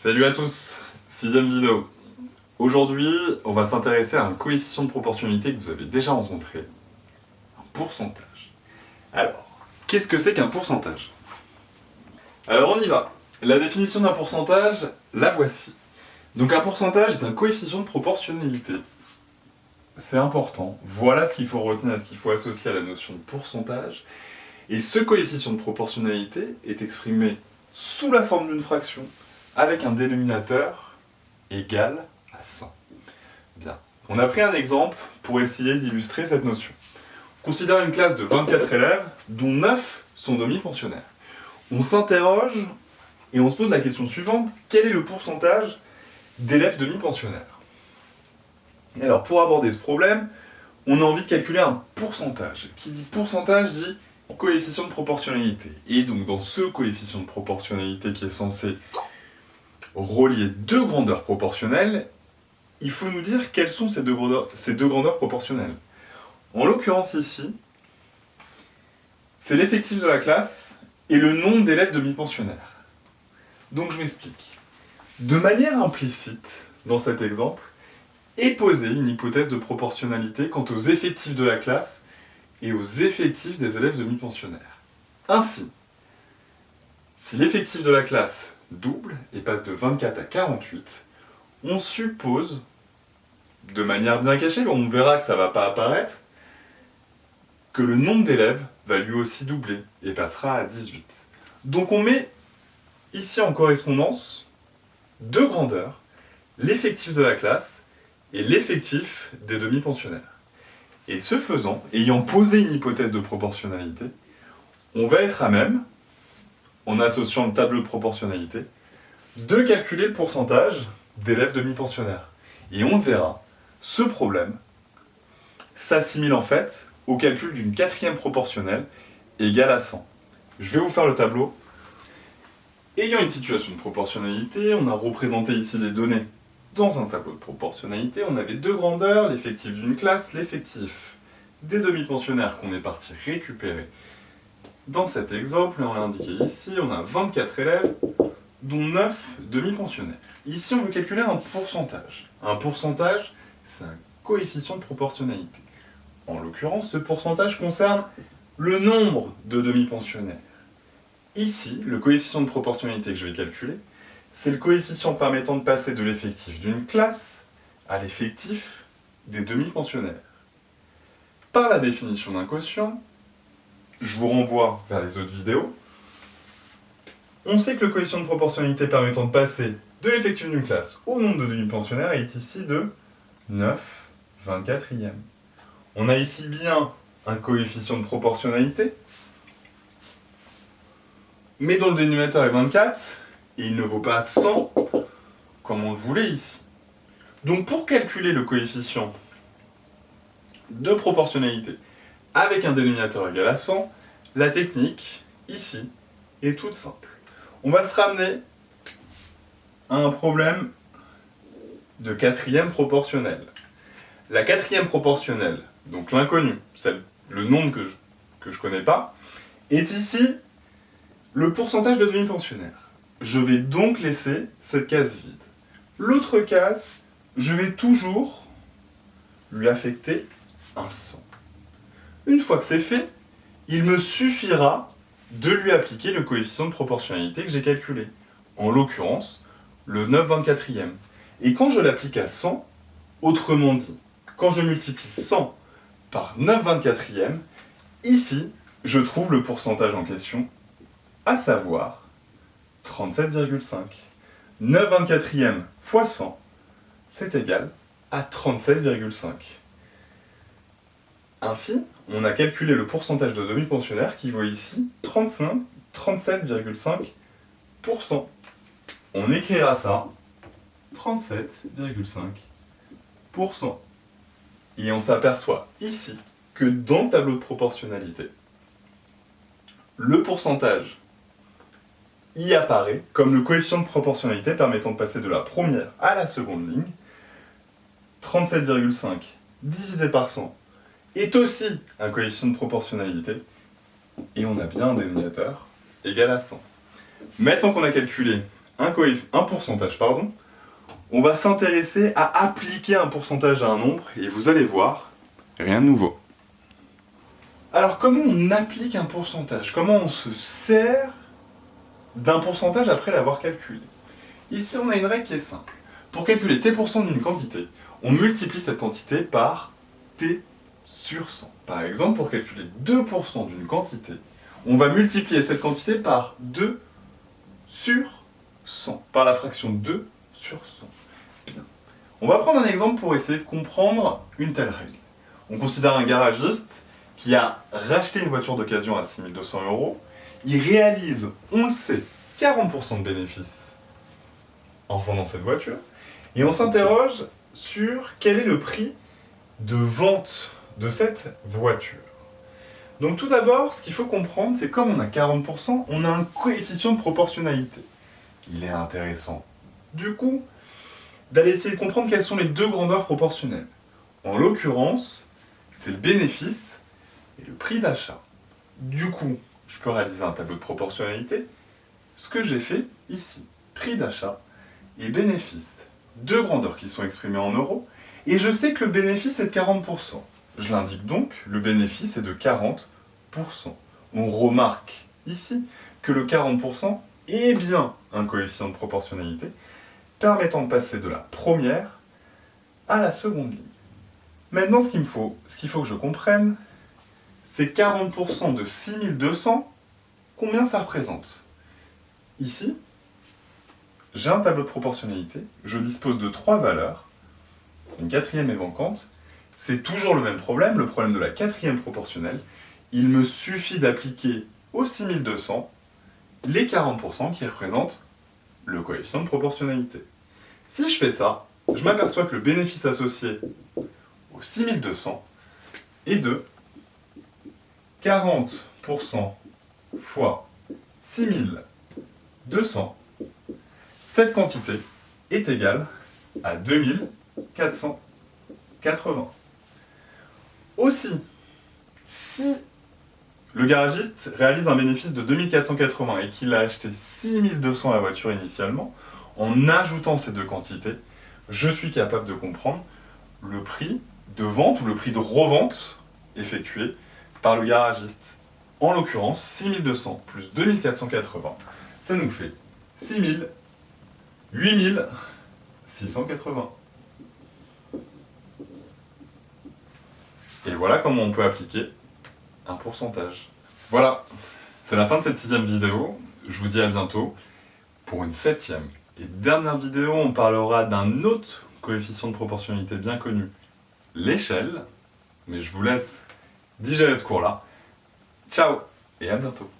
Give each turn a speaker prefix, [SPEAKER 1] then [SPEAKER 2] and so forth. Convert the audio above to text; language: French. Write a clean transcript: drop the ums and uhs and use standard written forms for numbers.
[SPEAKER 1] Salut à tous, 6ème vidéo. Aujourd'hui, on va s'intéresser à un coefficient de proportionnalité que vous avez déjà rencontré, un pourcentage. Alors, qu'est-ce que c'est qu'un pourcentage? Alors on y va. La définition d'un pourcentage, la voici. Donc un pourcentage est un coefficient de proportionnalité. C'est important, voilà ce qu'il faut retenir, ce qu'il faut associer à la notion de pourcentage. Et ce coefficient de proportionnalité est exprimé sous la forme d'une fraction, avec un dénominateur égal à 100. Bien. On a pris un exemple pour essayer d'illustrer cette notion. On considère une classe de 24 élèves, dont 9 sont demi-pensionnaires. On s'interroge et on se pose la question suivante, quel est le pourcentage d'élèves demi-pensionnaires? Et alors, pour aborder ce problème, on a envie de calculer un pourcentage. Qui dit pourcentage dit coefficient de proportionnalité. Et donc, dans ce coefficient de proportionnalité qui est censé relier deux grandeurs proportionnelles, il faut nous dire quelles sont ces deux grandeurs proportionnelles. En l'occurrence ici, c'est l'effectif de la classe et le nombre d'élèves demi-pensionnaires. Donc je m'explique. De manière implicite, dans cet exemple, est posée une hypothèse de proportionnalité quant aux effectifs de la classe et aux effectifs des élèves demi-pensionnaires. Ainsi, si l'effectif de la classe double et passe de 24 à 48, on suppose, de manière bien cachée, on verra que ça ne va pas apparaître, que le nombre d'élèves va lui aussi doubler et passera à 18. Donc on met ici en correspondance deux grandeurs, l'effectif de la classe et l'effectif des demi-pensionnaires. Et ce faisant, ayant posé une hypothèse de proportionnalité, on va être à même, en associant le tableau de proportionnalité, de calculer le pourcentage d'élèves demi-pensionnaires. Et on le verra, ce problème s'assimile en fait au calcul d'une quatrième proportionnelle égale à 100. Je vais vous faire le tableau. Ayant une situation de proportionnalité, on a représenté ici les données dans un tableau de proportionnalité. On avait deux grandeurs, l'effectif d'une classe, l'effectif des demi-pensionnaires qu'on est parti récupérer. Dans cet exemple, on l'a indiqué ici, on a 24 élèves, dont 9 demi-pensionnaires. Ici, on veut calculer un pourcentage. Un pourcentage, c'est un coefficient de proportionnalité. En l'occurrence, ce pourcentage concerne le nombre de demi-pensionnaires. Ici, le coefficient de proportionnalité que je vais calculer, c'est le coefficient permettant de passer de l'effectif d'une classe à l'effectif des demi-pensionnaires. Par la définition d'un quotient, je vous renvoie vers les autres vidéos, on sait que le coefficient de proportionnalité permettant de passer de l'effectif d'une classe au nombre de demi-pensionnaires est ici de 9/24e. On a ici bien un coefficient de proportionnalité, mais dont le dénominateur est 24, et il ne vaut pas 100, comme on le voulait ici. Donc pour calculer le coefficient de proportionnalité avec un dénominateur égal à 100, la technique, ici, est toute simple. On va se ramener à un problème de quatrième proportionnelle. La quatrième proportionnelle, donc l'inconnu, le nombre que je ne connais pas, est ici le pourcentage de demi-pensionnaires. Je vais donc laisser cette case vide. L'autre case, je vais toujours lui affecter un 100. Une fois que c'est fait, il me suffira de lui appliquer le coefficient de proportionnalité que j'ai calculé. En l'occurrence, le 9/24e. Et quand je l'applique à 100, autrement dit, quand je multiplie 100 par 9/24e, ici, je trouve le pourcentage en question, à savoir 37,5. 9/24e fois 100, c'est égal à 37,5. Ainsi, on a calculé le pourcentage de demi-pensionnaires qui vaut ici 37,5%. On écrira ça 37,5%. Et on s'aperçoit ici que dans le tableau de proportionnalité, le pourcentage y apparaît comme le coefficient de proportionnalité permettant de passer de la première à la seconde ligne. 37,5 divisé par 100 est aussi un coefficient de proportionnalité, et on a bien un dénominateur égal à 100. Maintenant qu'on a calculé un pourcentage, pardon, on va s'intéresser à appliquer un pourcentage à un nombre, et vous allez voir, rien de nouveau. Alors comment on applique un pourcentage? Comment on se sert d'un pourcentage après l'avoir calculé? Ici on a une règle qui est simple. Pour calculer t% d'une quantité, on multiplie cette quantité par t sur 100. Par exemple, pour calculer 2% d'une quantité, on va multiplier cette quantité par 2 sur 100, par la fraction 2 sur 100. Bien. On va prendre un exemple pour essayer de comprendre une telle règle. On considère un garagiste qui a racheté une voiture d'occasion à 6 200 €. Il réalise, on le sait, 40% de bénéfices en revendant cette voiture. Et on s'interroge sur quel est le prix de vente de cette voiture. Donc tout d'abord, ce qu'il faut comprendre, c'est comme on a 40%, on a un coefficient de proportionnalité. Il est intéressant, du coup, d'aller essayer de comprendre quelles sont les deux grandeurs proportionnelles. En l'occurrence, c'est le bénéfice et le prix d'achat. Du coup, je peux réaliser un tableau de proportionnalité, ce que j'ai fait ici. Prix d'achat et bénéfice. Deux grandeurs qui sont exprimées en euros, et je sais que le bénéfice est de 40%. Je l'indique donc, le bénéfice est de 40%. On remarque ici que le 40% est bien un coefficient de proportionnalité, permettant de passer de la première à la seconde ligne. Maintenant, ce qu'il faut que je comprenne, c'est 40% de 6200, combien ça représente? Ici, j'ai un tableau de proportionnalité, je dispose de 3 valeurs, une quatrième est manquante, c'est toujours le même problème, le problème de la quatrième proportionnelle. Il me suffit d'appliquer aux 6200 les 40% qui représentent le coefficient de proportionnalité. Si je fais ça, je m'aperçois que le bénéfice associé aux 6200 est de 40% fois 6200. Cette quantité est égale à 2480. Aussi, si le garagiste réalise un bénéfice de 2480 et qu'il a acheté 6200 la voiture initialement, en ajoutant ces deux quantités, je suis capable de comprendre le prix de vente ou le prix de revente effectué par le garagiste. En l'occurrence, 6200 plus 2480, ça nous fait 6000, 8680. Et voilà comment on peut appliquer un pourcentage. Voilà, c'est la fin de cette 6e vidéo. Je vous dis à bientôt pour une 7e et dernière vidéo. On parlera d'un autre coefficient de proportionnalité bien connu, l'échelle. Mais je vous laisse digérer ce cours-là. Ciao et à bientôt.